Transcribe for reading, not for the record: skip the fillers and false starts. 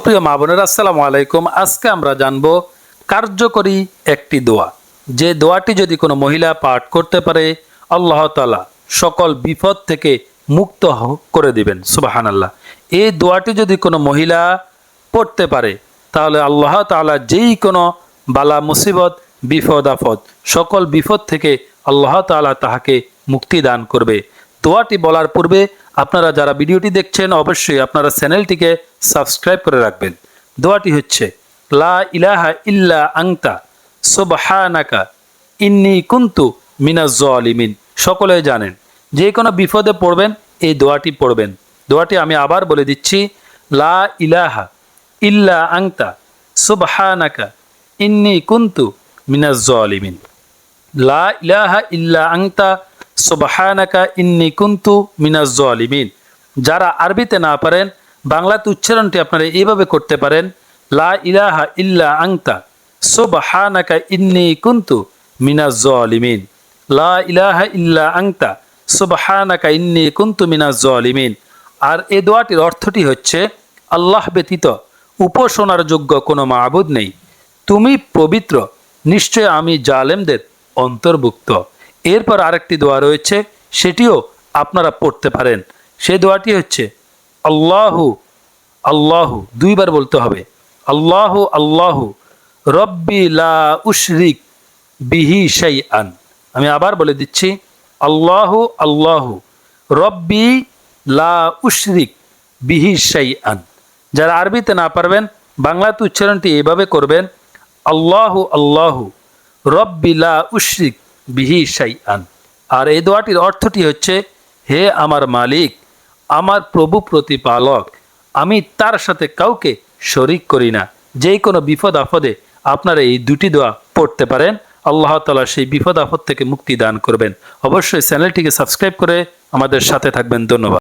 সুপ্রিয় মা বোনেরা, আসসালামু আলাইকুম। আজকে আমরা জানব কার্যকরী একটি দোয়া, যে দোয়াটি যদি কোনো মহিলা পাঠ করতে পারে আল্লাহ তাআলা সকল বিপদ থেকে মুক্ত করে দিবেন। সুবহানাল্লাহ। এই দোয়াটি যদি কোনো মহিলা পড়তে পারে তাহলে আল্লাহ তাআলা যেই কোনো বালা মুসিবত বিপদ আপদ সকল বিপদ থেকে আল্লাহ তাআলা তাহাকে মুক্তি দান করবে। দোয়াটি বলার পূর্বে আপনারা যারা ভিডিওটি দেখছেন অবশ্যই আপনারা চ্যানেলটিকে সাবস্ক্রাইব করে রাখবেন। দোয়াটি হচ্ছে লা ইলাহা ইল্লা আনতা সুবহানাকা ইন্নী কুনতু মিনাজ জালিমিন। সকলে জানেন যে কোনো বিপদে পড়বেন এই দোয়াটি পড়বেন। দোয়াটি আমি আবার বলে দিচ্ছি, লা ইলাহা ইল্লা আনতা সুবহানাকা ইন্নী কুনতু মিনাজ জালিমিন। লা ইলাহা ইল্লা আনতা সুবহানাকা ইন্নী কুনতু মিনাজ জালিমিন। যারা আরবিতে না পারেন বাংলাতে উচ্চারণটি আপনারা এইভাবে করতে পারেন, লা ইলাহা ইল্লা আনতা সুবহানাকা ইন্নী কুনতু মিনাজ জালিমিন। লা ইলাহা ইল্লা আনতা সুবহানাকা ইন্নী কুনতু মিনাজ জালিমিন। আর এই দোয়াটির অর্থটি হচ্ছে, আল্লাহ ব্যতীত উপাসনার যোগ্য কোনো মাবুদ নেই, তুমি পবিত্র, নিশ্চয় আমি জালেমদের অন্তর্ভুক্ত। এরপর আরেকটি দোয়া রয়েছে, সেটিও আপনারা পড়তে পারেন। সেই দোয়াটি হচ্ছে আল্লাহু আল্লাহু, দুইবার বলতে হবে, আল্লাহু আল্লাহু রব্বি লা উশরিক বিহি শাইআন। আমি আবার বলে দিচ্ছি, আল্লাহু আল্লাহু রব্বি লা উশরিক বিহি শাইআন। যারা আরবিতে না পারবেন বাংলাতে উচ্চারণটি এইভাবে করবেন, আল্লাহু আল্লাহু রব্বি লা উশরিক বিহি শাইআন। আর এই দোয়াটির অর্থটি হচ্ছে, হে আমার মালিক, আমার প্রভু প্রতিপালক, আমি তার সাথে কাউকে শরিক করি না। যে কোনো বিপদ আপদে আপনারা এই দুটি দোয়া পড়তে পারেন, আল্লাহ তাআলা সেই বিপদ আপদ থেকে মুক্তি দান করবেন। অবশ্যই চ্যানেলটিকে সাবস্ক্রাইব করে আমাদের সাথে থাকবেন। ধন্যবাদ।